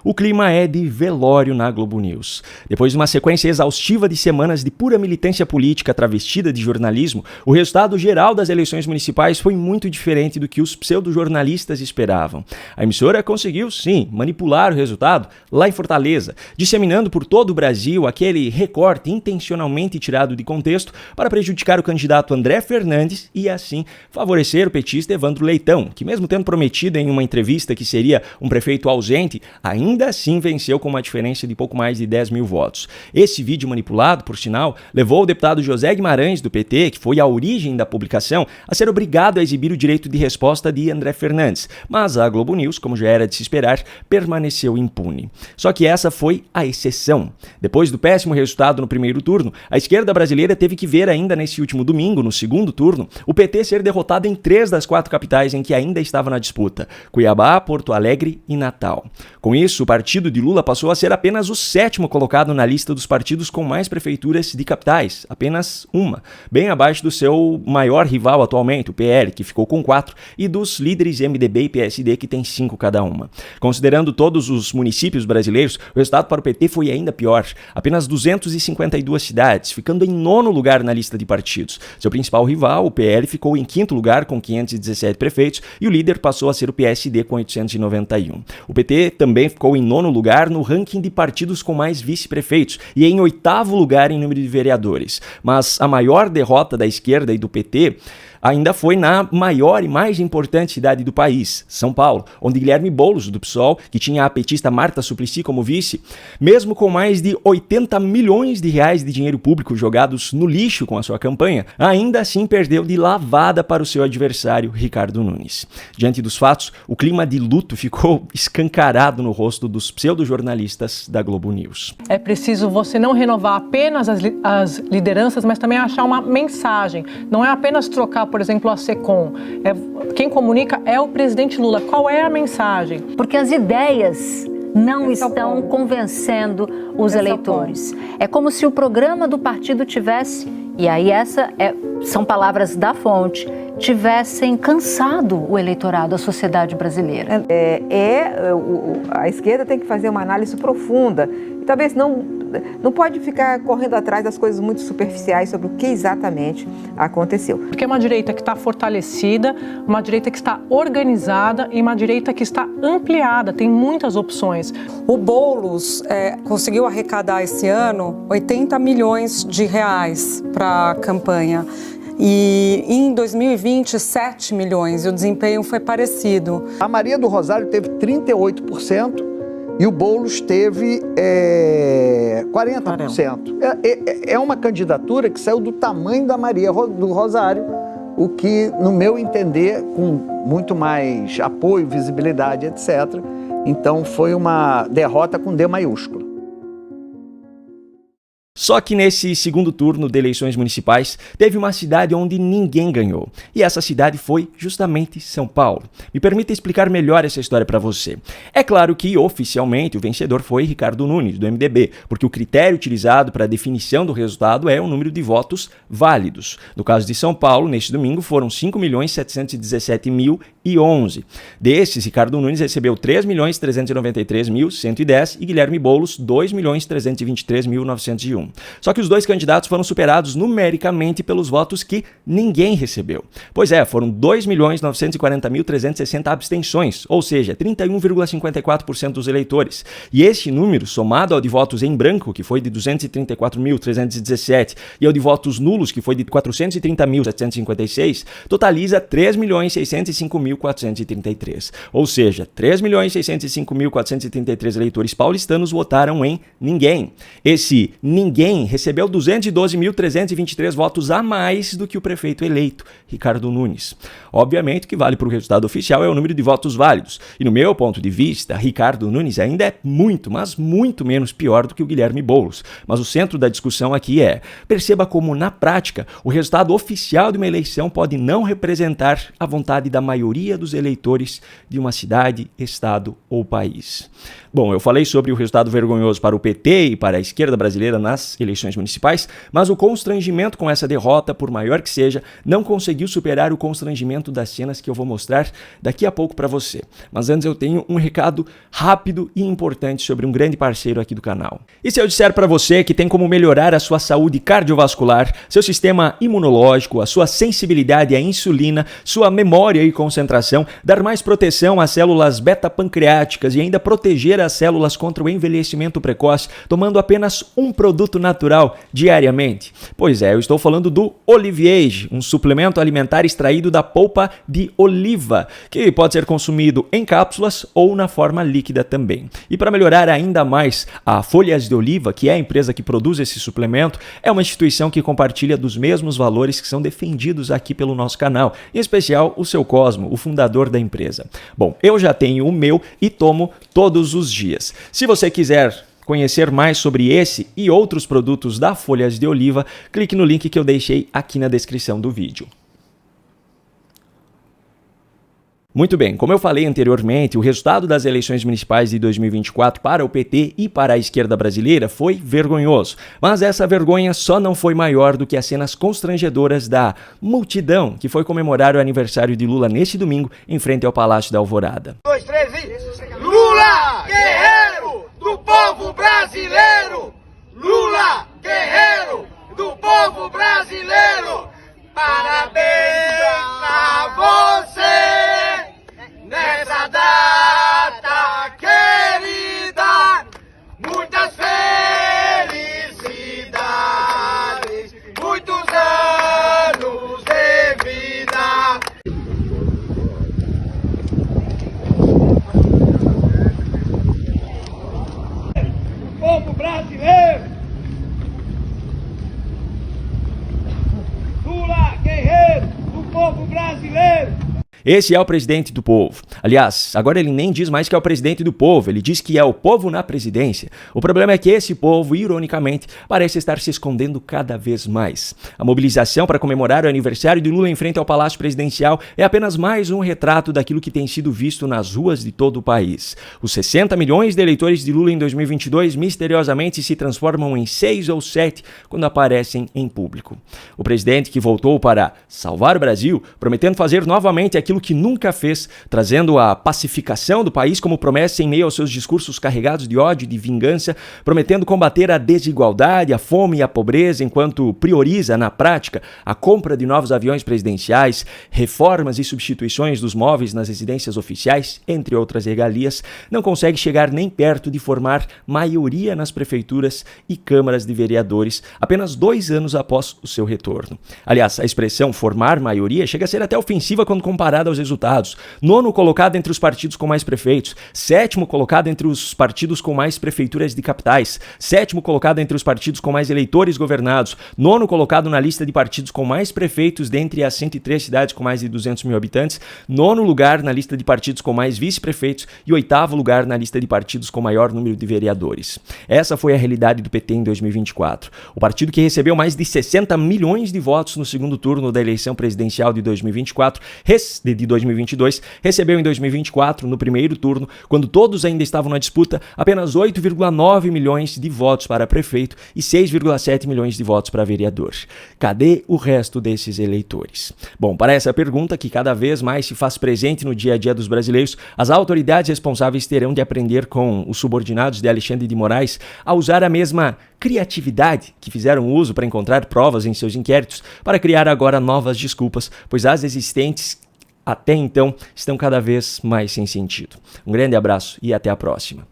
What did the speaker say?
o clima é de velório na Globo News. Depois de uma sequência exaustiva de semanas de pura militância política travestida de jornalismo, o resultado geral das eleições municipais foi muito diferente do que os pseudojornalistas esperavam. A emissora conseguiu, sim, manipular o resultado lá em Fortaleza, disseminando por todo o Brasil aquele recorte intencionalmente tirado de contexto para prejudicar o candidato André Fernandes e, assim, favorecer o petista Evandro Leitão, que mesmo tendo prometido em uma entrevista que seria um prefeito ausente, ainda assim venceu com uma diferença de pouco mais de 10 mil votos. Esse vídeo manipulado, por sinal, levou o deputado José Guimarães, do PT, que foi a origem da publicação, a ser obrigado a exibir o direito de resposta de André Fernandes, mas a Globo News, como já era de se esperar, permaneceu impune. Só que essa foi a exceção. Depois do péssimo resultado no primeiro turno, a esquerda brasileira teve que ver ainda nesse último domingo, no segundo turno, o PT ser derrotado em 3 das 4 capitais em que ainda estava na disputa: Cuiabá, Porto Alegre e Natal. Com isso, o partido de Lula passou a ser apenas o 7º colocado na lista dos partidos com mais prefeituras de capitais, apenas uma, bem abaixo do seu maior rival atualmente, o PL, que ficou com 4, e dos líderes MDB e PSD, que tem 5 cada uma. Considerando todos os municípios brasileiros, o resultado para o PT foi ainda pior, apenas 252 cidades, ficando em 9º lugar na lista de partidos. Seu principal rival, o PL, ficou em 5º lugar com 517 prefeitos e o líder passou a ser o PSD com 891. O PT também ficou em 9º lugar no ranking de partidos com mais vice-prefeitos e em 8º lugar em número de vereadores. Mas a maior derrota da esquerda e do PT ainda foi na maior e mais importante cidade do país, São Paulo, onde Guilherme Boulos, do PSOL, que tinha a petista Marta Suplicy como vice, mesmo com mais de 80 milhões de reais de dinheiro público jogados no lixo com a sua campanha, ainda assim perdeu de lavada para o seu adversário, Ricardo Nunes. Diante dos fatos, o clima de luto ficou escancarado no rosto dos pseudojornalistas da Globo News. É preciso você não renovar apenas as lideranças, mas também achar uma mensagem. Não é apenas trocar, por exemplo, a SECOM. Quem comunica é o presidente Lula. Qual é a mensagem? Porque as ideias não estão convencendo os eleitores. É como se o programa do partido tivesse, e aí são palavras da fonte, tivessem cansado o eleitorado, a sociedade brasileira. A esquerda tem que fazer uma análise profunda. E talvez não pode ficar correndo atrás das coisas muito superficiais sobre o que exatamente aconteceu. Porque é uma direita que está fortalecida, uma direita que está organizada e uma direita que está ampliada, tem muitas opções. O Boulos conseguiu arrecadar esse ano 80 milhões de reais para a campanha. E em 2020, 7 milhões, e o desempenho foi parecido. A Maria do Rosário teve 38% e o Boulos teve 40%. É uma candidatura que saiu do tamanho da Maria do Rosário, o que, no meu entender, com muito mais apoio, visibilidade, etc. Então foi uma derrota com D maiúsculo. Só que nesse segundo turno de eleições municipais, teve uma cidade onde ninguém ganhou. E essa cidade foi justamente São Paulo. Me permita explicar melhor essa história para você. É claro que, oficialmente, o vencedor foi Ricardo Nunes, do MDB, porque o critério utilizado para a definição do resultado é o número de votos válidos. No caso de São Paulo, neste domingo, foram 5.717.011. Desses, Ricardo Nunes recebeu 3.393.110 e Guilherme Boulos 2.323.901. Só que os dois candidatos foram superados numericamente pelos votos que ninguém recebeu. Pois é, foram 2.940.360 abstenções, ou seja, 31,54% dos eleitores. E esse número, somado ao de votos em branco, que foi de 234.317, e ao de votos nulos, que foi de 430.756, totaliza 3.605.433. Ou seja, 3.605.433 eleitores paulistanos votaram em ninguém. Esse ninguém recebeu 212.323 votos a mais do que o prefeito eleito, Ricardo Nunes. Obviamente, o que vale para o resultado oficial é o número de votos válidos. E no meu ponto de vista, Ricardo Nunes ainda é muito, mas muito menos pior do que o Guilherme Boulos. Mas o centro da discussão aqui perceba como, na prática, o resultado oficial de uma eleição pode não representar a vontade da maioria maioria dos eleitores de uma cidade, estado ou país. Bom, eu falei sobre o resultado vergonhoso para o PT e para a esquerda brasileira nas eleições municipais, mas o constrangimento com essa derrota, por maior que seja, não conseguiu superar o constrangimento das cenas que eu vou mostrar daqui a pouco para você. Mas antes eu tenho um recado rápido e importante sobre um grande parceiro aqui do canal. E se eu disser para você que tem como melhorar a sua saúde cardiovascular, seu sistema imunológico, a sua sensibilidade à insulina, sua memória e concentração, dar mais proteção às células beta-pancreáticas e ainda proteger as células contra o envelhecimento precoce, tomando apenas um produto natural diariamente? Pois é, eu estou falando do Oliviage, um suplemento alimentar extraído da polpa de oliva, que pode ser consumido em cápsulas ou na forma líquida também. E para melhorar ainda mais, a Folhas de Oliva, que é a empresa que produz esse suplemento, é uma instituição que compartilha dos mesmos valores que são defendidos aqui pelo nosso canal, em especial o seu Cosmo, o fundador da empresa. Bom, eu já tenho o meu e tomo todos os dias. Se você quiser conhecer mais sobre esse e outros produtos da Folhas de Oliva, clique no link que eu deixei aqui na descrição do vídeo. Muito bem, como eu falei anteriormente, o resultado das eleições municipais de 2024 para o PT e para a esquerda brasileira foi vergonhoso. Mas essa vergonha só não foi maior do que as cenas constrangedoras da multidão que foi comemorar o aniversário de Lula neste domingo em frente ao Palácio da Alvorada. 2, 3 e... Lula, guerreiro do povo brasileiro! Lula, guerreiro do povo brasileiro! Parabéns a você nessa data querida! Muitas felicidades, muitos anos de vida! O povo brasileiro! Lula, guerreiro do povo brasileiro! Esse é o presidente do povo. Aliás, agora ele nem diz mais que é o presidente do povo, ele diz que é o povo na presidência. O problema é que esse povo, ironicamente, parece estar se escondendo cada vez mais. A mobilização para comemorar o aniversário de Lula em frente ao Palácio Presidencial é apenas mais um retrato daquilo que tem sido visto nas ruas de todo o país. Os 60 milhões de eleitores de Lula em 2022 misteriosamente se transformam em 6 ou 7 quando aparecem em público. O presidente que voltou para salvar o Brasil, prometendo fazer novamente aquilo que nunca fez, trazendo a pacificação do país como promessa em meio aos seus discursos carregados de ódio e de vingança, prometendo combater a desigualdade, a fome e a pobreza, enquanto prioriza, na prática, a compra de novos aviões presidenciais, reformas e substituições dos móveis nas residências oficiais, entre outras regalias, não consegue chegar nem perto de formar maioria nas prefeituras e câmaras de vereadores, apenas 2 anos após o seu retorno. Aliás, a expressão formar maioria chega a ser até ofensiva quando comparada aos resultados. 9º colocado entre os partidos com mais prefeitos, 7º colocado entre os partidos com mais prefeituras de capitais, 7º colocado entre os partidos com mais eleitores governados, 9º colocado na lista de partidos com mais prefeitos dentre as 103 cidades com mais de 200 mil habitantes, 9º lugar na lista de partidos com mais vice-prefeitos e 8º lugar na lista de partidos com maior número de vereadores. Essa foi a realidade do PT em 2024. O partido que recebeu mais de 60 milhões de votos no segundo turno da eleição presidencial de 2022, recebeu em 2024, no primeiro turno, quando todos ainda estavam na disputa, apenas 8,9 milhões de votos para prefeito e 6,7 milhões de votos para vereador. Cadê o resto desses eleitores? Bom, para essa pergunta, que cada vez mais se faz presente no dia a dia dos brasileiros, as autoridades responsáveis terão de aprender com os subordinados de Alexandre de Moraes a usar a mesma criatividade que fizeram uso para encontrar provas em seus inquéritos, para criar agora novas desculpas, pois as existentes até então estão cada vez mais sem sentido. Um grande abraço e até a próxima.